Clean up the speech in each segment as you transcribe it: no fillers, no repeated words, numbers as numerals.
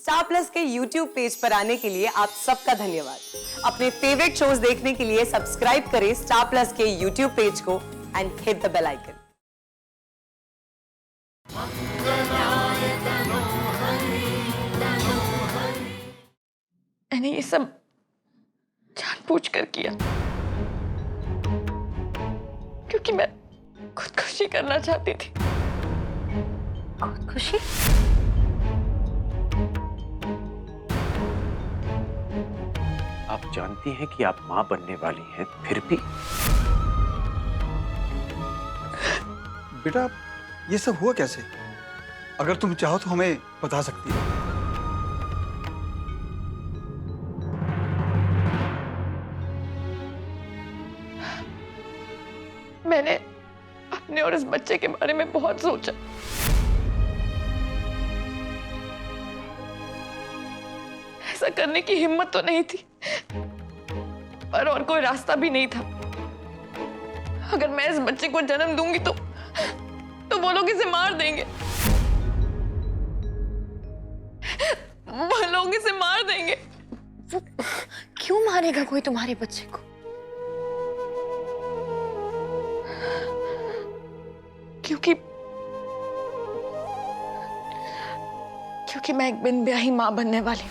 Star Plus के YouTube page पर आने के लिए आप सबका धन्यवाद। अपने फेवरेट शोज देखने के लिए सब्सक्राइब करें स्टार प्लस के YouTube पेज को and hit the bell icon. मैंने ये सब जानबूझकर किया क्योंकि मैं खुदकुशी करना चाहती थी। खुदकुशी? आप जानती हैं कि आप मां बनने वाली हैं, फिर भी? बेटा, ये सब हुआ कैसे? अगर तुम चाहो तो हमें बता सकती हो। मैंने अपने और इस बच्चे के बारे में बहुत सोचा। ऐसा करने की हिम्मत तो नहीं थी, पर और कोई रास्ता भी नहीं था। अगर मैं इस बच्चे को जन्म दूंगी तो वो लोग इसे मार देंगे। वो लोग इसे मार देंगे। क्यों मारेगा कोई तुम्हारे बच्चे को? क्योंकि मैं एक बिन ब्याही मां बनने वाली हूं।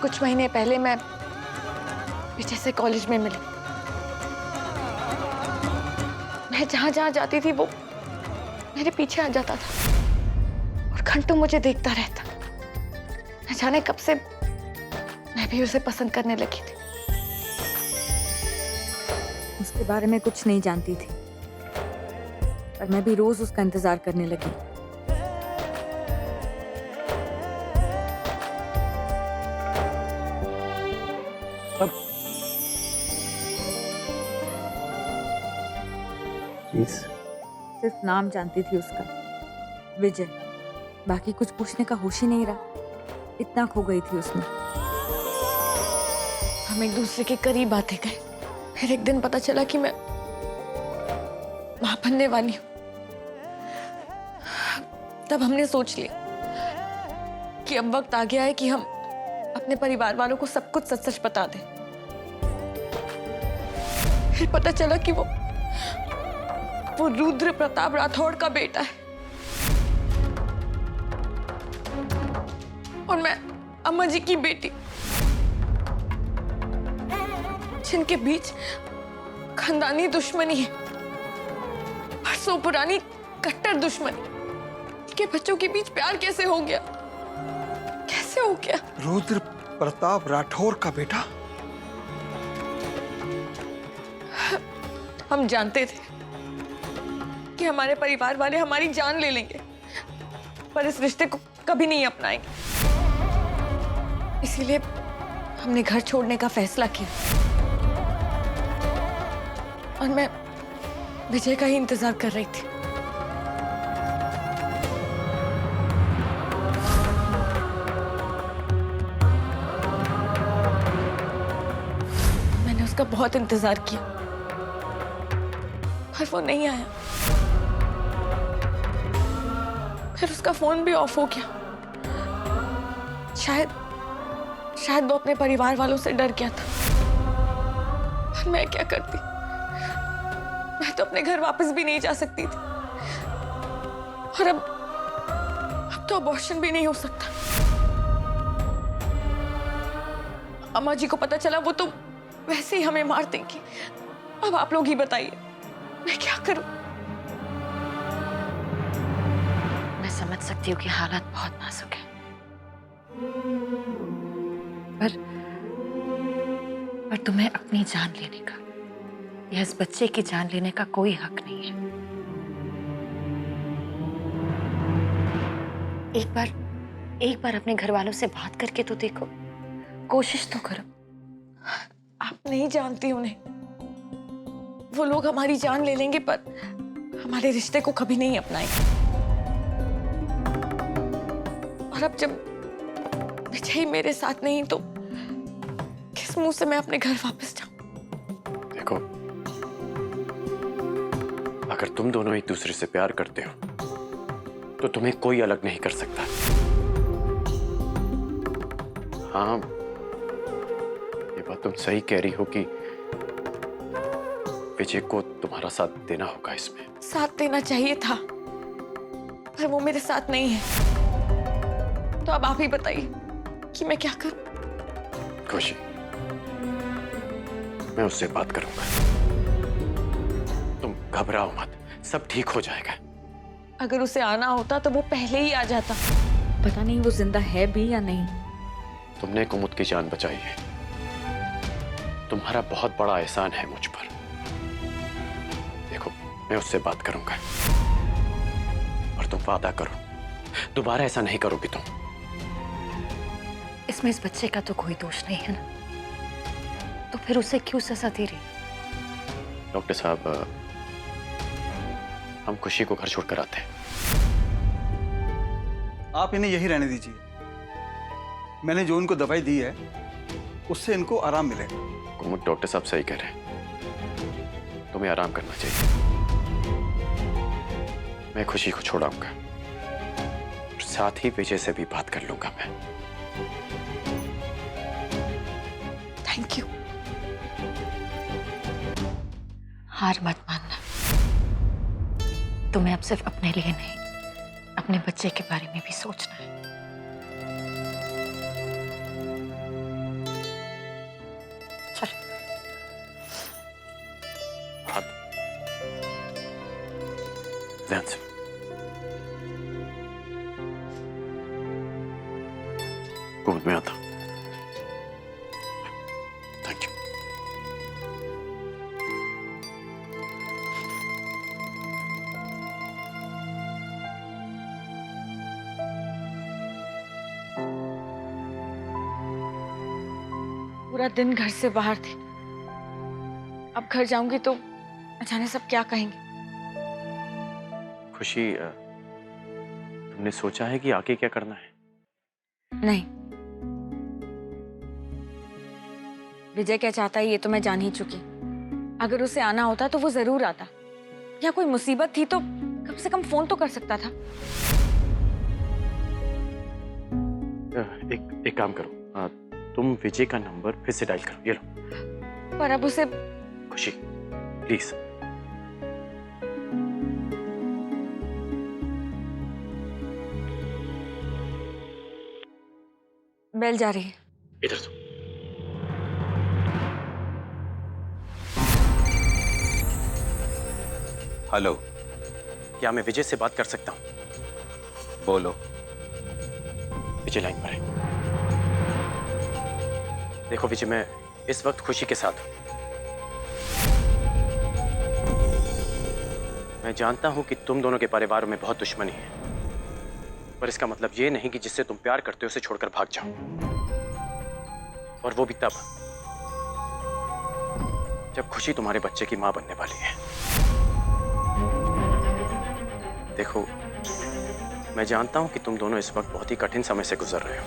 कुछ महीने पहले मैं विजय से कॉलेज में मिली। मैं जहां जहां जाती थी वो मेरे पीछे आ जाता था और घंटों मुझे देखता रहता। न जाने कब से मैं भी उसे पसंद करने लगी थी। उसके बारे में कुछ नहीं जानती थी, पर मैं भी रोज उसका इंतजार करने लगी। सिर्फ नाम जानती थी उसका, विजय। बाकी कुछ पूछने का होश ही नहीं रहा। इतना खो गई थी उसमें। हम एक दूसरे के करीब आते गए। फिर एक दिन पता चला कि मैं मां बनने वाली हूं। तब हमने सोच लिया कि अब वक्त आ गया है कि हम अपने परिवार वालों को सब कुछ सच सच बता दें। फिर पता चला कि वो रुद्र प्रताप राठौड़ का बेटा है और मैं अम्मा जी की बेटी, जिनके बीच खानदानी दुश्मनी है, बरसों पुरानी कट्टर दुश्मनी। के बच्चों के बीच प्यार कैसे हो गया? कैसे हो गया? रुद्र प्रताप राठौर का बेटा? हम जानते थे कि हमारे परिवार वाले हमारी जान ले लेंगे, पर इस रिश्ते को कभी नहीं अपनाएंगे। इसीलिए हमने घर छोड़ने का फैसला किया और मैं विजय का ही इंतजार कर रही थी। मैंने उसका बहुत इंतजार किया, पर वो नहीं आया। फिर उसका फोन भी ऑफ हो गया। शायद वो अपने परिवार वालों से डर गया था। पर मैं क्या करती? मैं तो अपने घर वापस भी नहीं जा सकती थी और अब तो अबॉर्शन भी नहीं हो सकता। अम्मा जी को पता चला वो तो वैसे ही हमें मार देंगी। अब आप लोग ही बताइए, मैं क्या करूं? मैं समझ सकती हूँ कि हालात बहुत नाजुक है, पर तुम्हें अपनी जान लेने का या इस बच्चे की जान लेने का कोई हक नहीं है। एक बार अपने घर वालों से बात करके तो देखो, कोशिश तो करो। आप नहीं जानती उन्हें। वो लोग हमारी जान ले लेंगे पर हमारे रिश्ते को कभी नहीं अपनाएंगे। और अब जब विजय ही मेरे साथ नहीं तो किस मुंह से मैं अपने घर वापस जाऊं? देखो, अगर तुम दोनों एक दूसरे से प्यार करते हो तो तुम्हें कोई अलग नहीं कर सकता। हाँ, ये बात तुम सही कह रही हो कि विजय को तुम्हारा साथ देना होगा इसमें। साथ देना चाहिए था, पर वो मेरे साथ नहीं है। तो अब आप ही बताइए कि मैं क्या करूं? खुशी, मैं उससे बात करूंगा। तुम घबराओ मत, सब ठीक हो जाएगा। अगर उसे आना होता तो वो पहले ही आ जाता। पता नहीं वो जिंदा है भी या नहीं। तुमने कुमुद की जान बचाई है, तुम्हारा बहुत बड़ा एहसान है मुझ पर। देखो, मैं उससे बात करूंगा और तुम वादा करो दोबारा ऐसा नहीं करोगी तुम। इसमें इस बच्चे का तो कोई दोष नहीं है ना, तो फिर उसे क्यों सजा दे रही? डॉक्टर साहब, हम खुशी को घर छोड़कर आते हैं। आप इन्हें यही रहने दीजिए। मैंने जो उनको दवाई दी है उससे इनको आराम मिलेगा। कुमुद, डॉक्टर साहब सही कह रहे हैं, तुम्हें आराम करना चाहिए। मैं खुशी को छोड़ाऊंगा, साथ ही विजय से भी बात कर लूंगा मैं। Thank you. हार मत मानना। तुम्हें अब सिर्फ अपने लिए नहीं, अपने बच्चे के बारे में भी सोचना है। चल। हाथ ध्यान से। कुमुद, मैं आता हूं। Thank you. पूरा दिन घर से बाहर थी। अब घर जाऊंगी तो जाने सब क्या कहेंगे। खुशी, तुमने सोचा है कि आगे क्या करना है? नहीं, विजय क्या चाहता है ये तो मैं जान ही चुकी। अगर उसे आना होता तो वो जरूर आता, या कोई मुसीबत थी तो कम से कम फोन तो कर सकता था। एक काम करो, तुम विजय का नंबर फिर से डायल करो। ये लो। पर अब उसे खुशी, प्लीज। बेल जा रही है। इधर तो। हेलो, क्या मैं विजय से बात कर सकता हूँ? बोलो। विजय लाइन पर है। देखो विजय, मैं इस वक्त खुशी के साथ हूं। मैं जानता हूं कि तुम दोनों के परिवार में बहुत दुश्मनी है, पर इसका मतलब ये नहीं कि जिससे तुम प्यार करते हो उसे छोड़कर भाग जाओ, और वो भी तब जब खुशी तुम्हारे बच्चे की मां बनने वाली है। देखो, मैं जानता हूं कि तुम दोनों इस वक्त बहुत ही कठिन समय से गुजर रहे हो,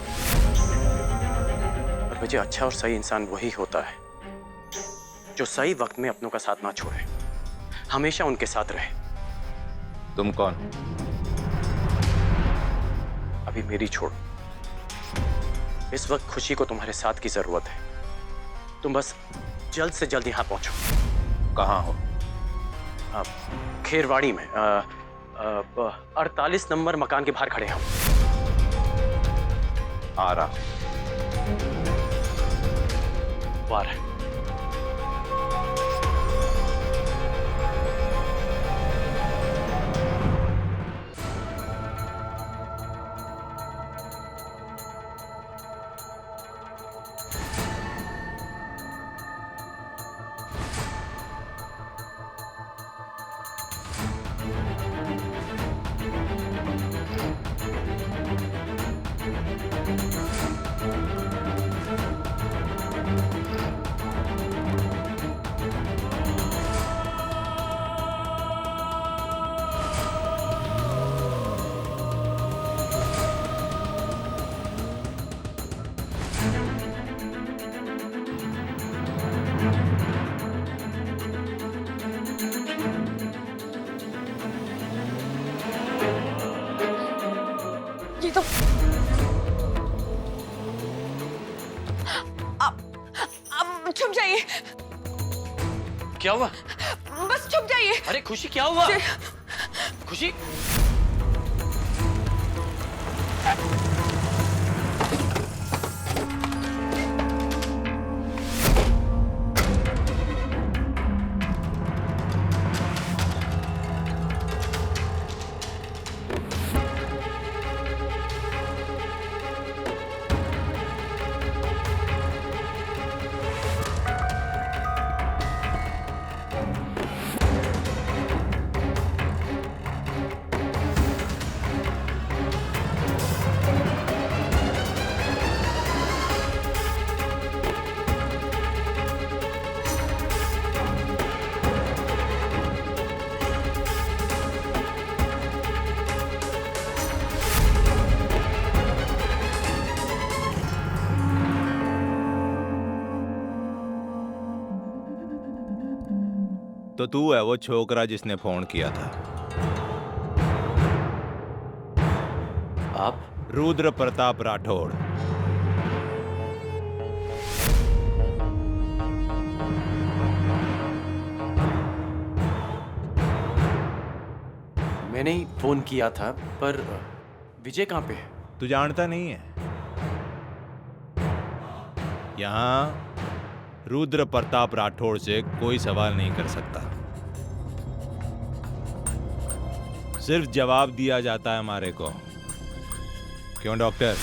पर मुझे अच्छा और सही इंसान वही होता है जो सही वक्त में अपनों का साथ ना छोड़े, हमेशा उनके साथ रहे। तुम कौन? अभी मेरी छोड़ो। इस वक्त खुशी को तुम्हारे साथ की जरूरत है। तुम बस जल्द से जल्द यहां पहुंचो। कहाँ हो? खेरवाड़ी में 48 नंबर मकान के बाहर खड़े हैं। आ रहा। वो आ रहा है। ये तो अब छुप जाइए। क्या हुआ? बस छुप जाइए। अरे खुशी क्या हुआ? खुशी तो तू है वो छोकरा जिसने फोन किया था? आप? रुद्र प्रताप राठौड़। मैंने ही फोन किया था, पर विजय कहाँ पे है? तू जानता नहीं है? यहाँ रुद्र प्रताप राठौड़ से कोई सवाल नहीं कर सकता, सिर्फ जवाब दिया जाता है हमारे को। क्यों डॉक्टर?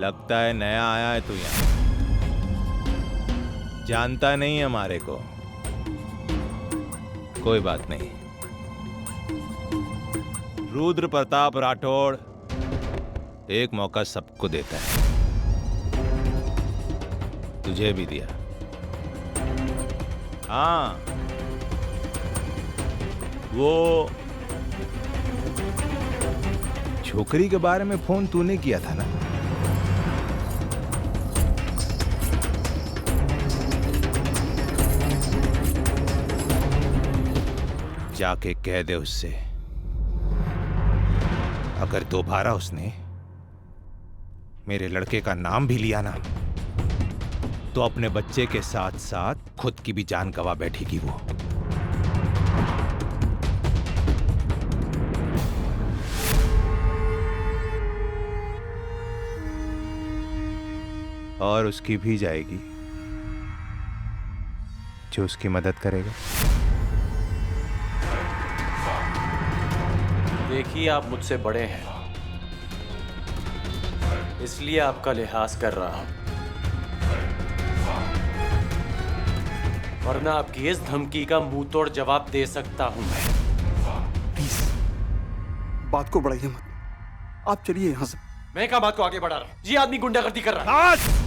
लगता है नया आया है तू यहाँ, जानता नहीं है हमारे को। कोई बात नहीं, रुद्र प्रताप राठौड़ एक मौका सबको देता है, तुझे भी दिया। हाँ, वो छोकरी के बारे में फोन तूने किया था ना? जाके कह दे उससे, अगर दोबारा उसने मेरे लड़के का नाम भी लिया ना, तो अपने बच्चे के साथ साथ खुद की भी जान गंवा बैठेगी वो। और उसकी भी जाएगी जो उसकी मदद करेगा। देखिए, आप मुझसे बड़े हैं, इसलिए आपका लिहाज कर रहा हूं, वरना आपकी इस धमकी का मुंह तोड़ जवाब दे सकता हूं मैं। प्लीज बात को बढ़ाइए मत, आप चलिए यहां से। मैं क्या बात को आगे बढ़ा रहा हूं? ये आदमी गुंडागर्दी कर रहा है।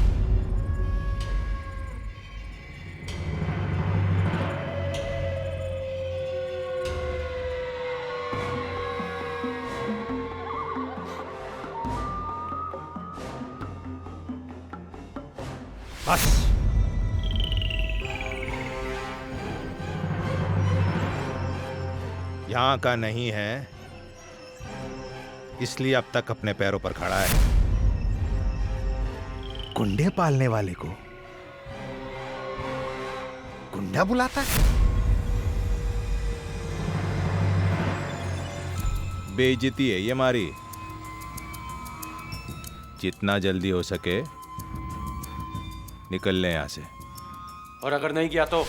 बस यहां का नहीं है, इसलिए अब तक अपने पैरों पर खड़ा है। गुंडे पालने वाले को गुंडा बुलाता है? बेइज्जती है ये हमारी। जितना जल्दी हो सके निकल ले यहां से। और अगर नहीं किया तो?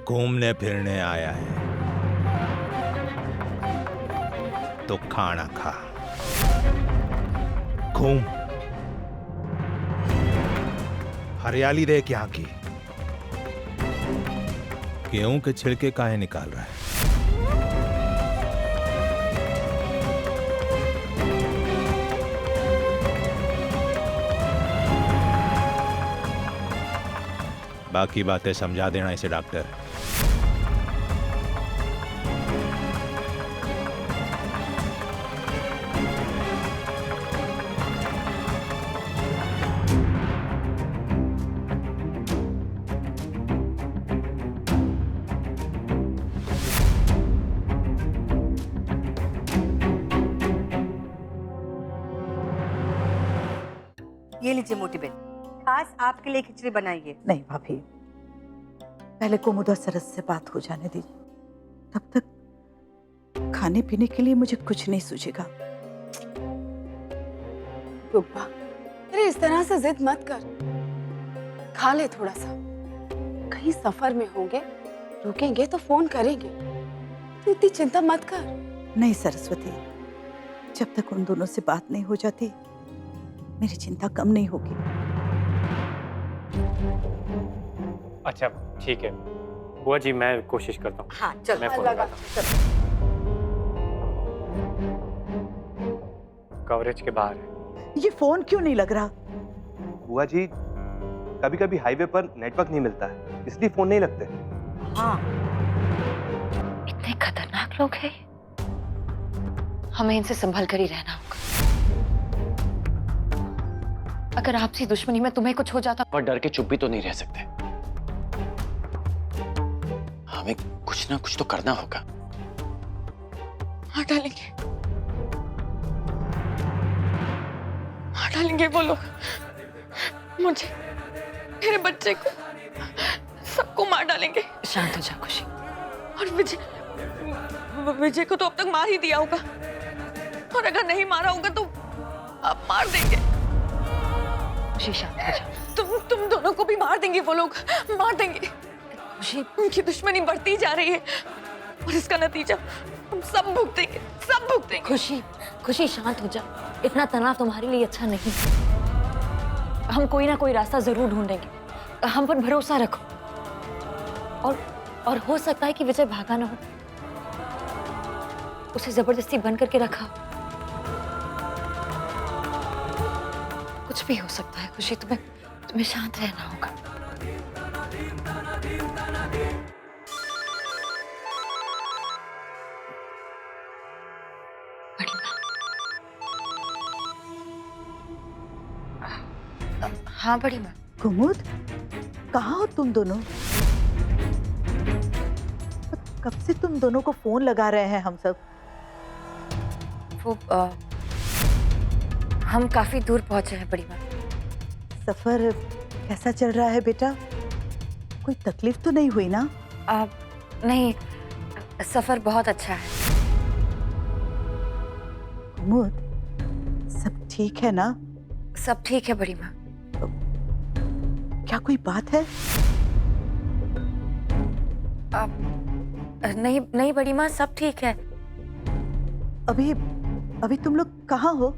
घूमने फिरने आया है तो खाना खा, घूम, हरियाली देख यहाँ की। गेहूं के छिलके काहे निकाल रहा है? बाकी बातें समझा देना इसे डॉक्टर। ये लीजिए मोटी बेन, खास आपके लिए खिचड़ी बनाई है। नहीं भाभी, पहले कुमुद और सरस से बात हो जाने दीजिए, तब तक खाने पीने के लिए मुझे कुछ नहीं सूझेगा। रुब्बा, अरे इस तरह से जिद मत कर, खा ले थोड़ा सा। कहीं सफर में होंगे, रुकेंगे तो फोन करेंगे, तो इतनी चिंता मत कर। नहीं सरस्वती, जब तक उन दोनों से बात नहीं हो जाती मेरी चिंता कम नहीं होगी। अच्छा ठीक है बुआ जी, मैं कोशिश करता हूँ। हाँ चलो, मैं फोन लगा। लगाता हूँ। कवरेज के बाहर है। ये फोन क्यों नहीं लग रहा? बुआ जी, कभी कभी हाईवे पर नेटवर्क नहीं मिलता है, इसलिए फोन नहीं लगते। हाँ इतने खतरनाक लोग हैं, हमें इनसे संभल कर ही रहना होगा। अगर आपसी दुश्मनी में तुम्हें कुछ हो जाता, पर डर के चुप भी तो नहीं रह सकते। हमें कुछ ना कुछ तो करना होगा। मार डालेंगे, मार डालेंगे वो लोग, मुझे, मेरे बच्चे को, सबको मार डालेंगे। शांत हो जा खुशी। और विजय को तो अब तक मार ही दिया होगा, और अगर नहीं मारा होगा तो अब मार देंगे। खुशी शांत हो जा। तुम दोनों को भी मार देंगे वो लोग, मार देंगे। खुशी, उनकी दुश्मनी बढ़ती जा रही है, और इसका नतीजा हम सब भुगतेंगे, सब भुगतेंगे। खुशी, खुशी शांत हो जा। इतना तनाव तुम्हारे लिए अच्छा नहीं। हम कोई ना कोई रास्ता जरूर ढूंढेंगे, हम पर भरोसा रखो। और हो सकता है कि विजय भागा ना हो, उसे जबरदस्ती बंद करके रखा। कुछ भी हो सकता है खुशी, तुम्हें शांत रहना होगा। बड़ी माँ। हाँ बड़ी माँ। कुमुद, कहाँ हो तुम दोनों? कब से तुम दोनों को फोन लगा रहे हैं हम सब? वो हम काफी दूर पहुंचे हैं बड़ी माँ। सफर कैसा चल रहा है बेटा? कोई तकलीफ तो नहीं हुई ना? नहीं, सफर बहुत अच्छा है। कुमुद, सब ठीक है ना? सब ठीक है बड़ी माँ। क्या कोई बात है? नहीं बड़ी माँ, सब ठीक है। अभी तुम लोग कहाँ हो?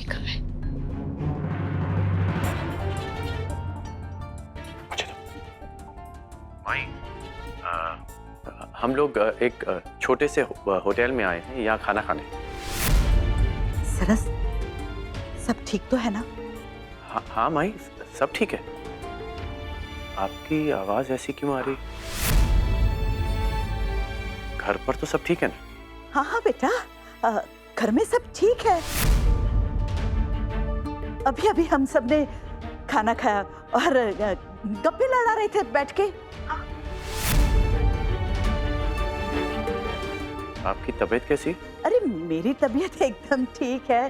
है। हम लोग एक छोटे से होटल में आए हैं यहाँ खाना खाने। सरस, सब ठीक तो है ना? हाँ माई, सब ठीक है। आपकी आवाज ऐसी क्यों आ रही? घर पर तो सब ठीक है ना? हाँ बेटा, घर में सब ठीक है। अभी हम सब ने खाना खाया और गप्पे लड़ा रहे थे बैठ के। आपकी तबीयत कैसी? अरे मेरी तबीयत एकदम ठीक है,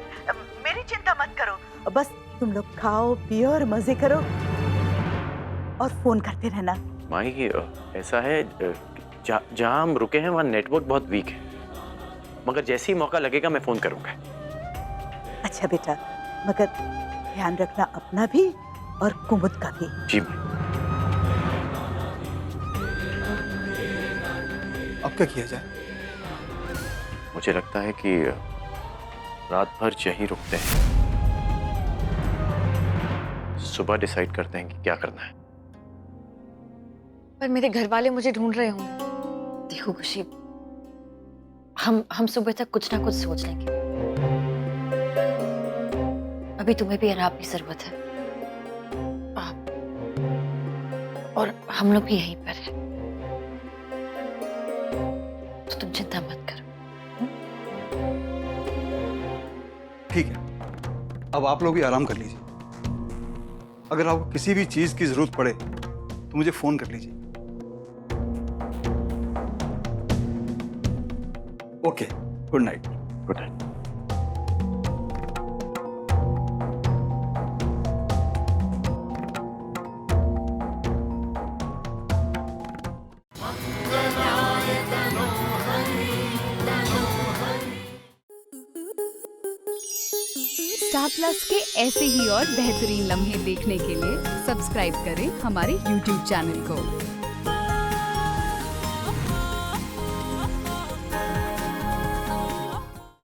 मेरी चिंता मत करो। बस तुम लोग खाओ पियो और मजे करो और फोन करते रहना। माई, ऐसा है जहाँ हम रुके हैं वहाँ नेटवर्क बहुत वीक है, मगर जैसे ही मौका लगेगा मैं फोन करूंगा। अच्छा बेटा, मगर ध्यान रखना अपना भी और कुमुद का भी। जी माई। अब क्या किया जाए? मुझे लगता है कि रात भर यहीं रुकते हैं, सुबह डिसाइड करते हैं कि क्या करना है। पर मेरे घर वाले मुझे ढूंढ रहे होंगे। देखो खुशी, हम सुबह तक कुछ ना कुछ सोच लेंगे। अभी तुम्हें भी आराम की जरूरत है, और हम लोग भी यहीं पर हैं, तो तुम चिंता मत करो। ठीक है, अब आप लोग भी आराम कर लीजिए। अगर आपको किसी भी चीज की जरूरत पड़े तो मुझे फोन कर लीजिए। Okay, good night. Good night. Star Plus के ऐसे ही और बेहतरीन लम्हे देखने के लिए सब्सक्राइब करें हमारे YouTube चैनल को।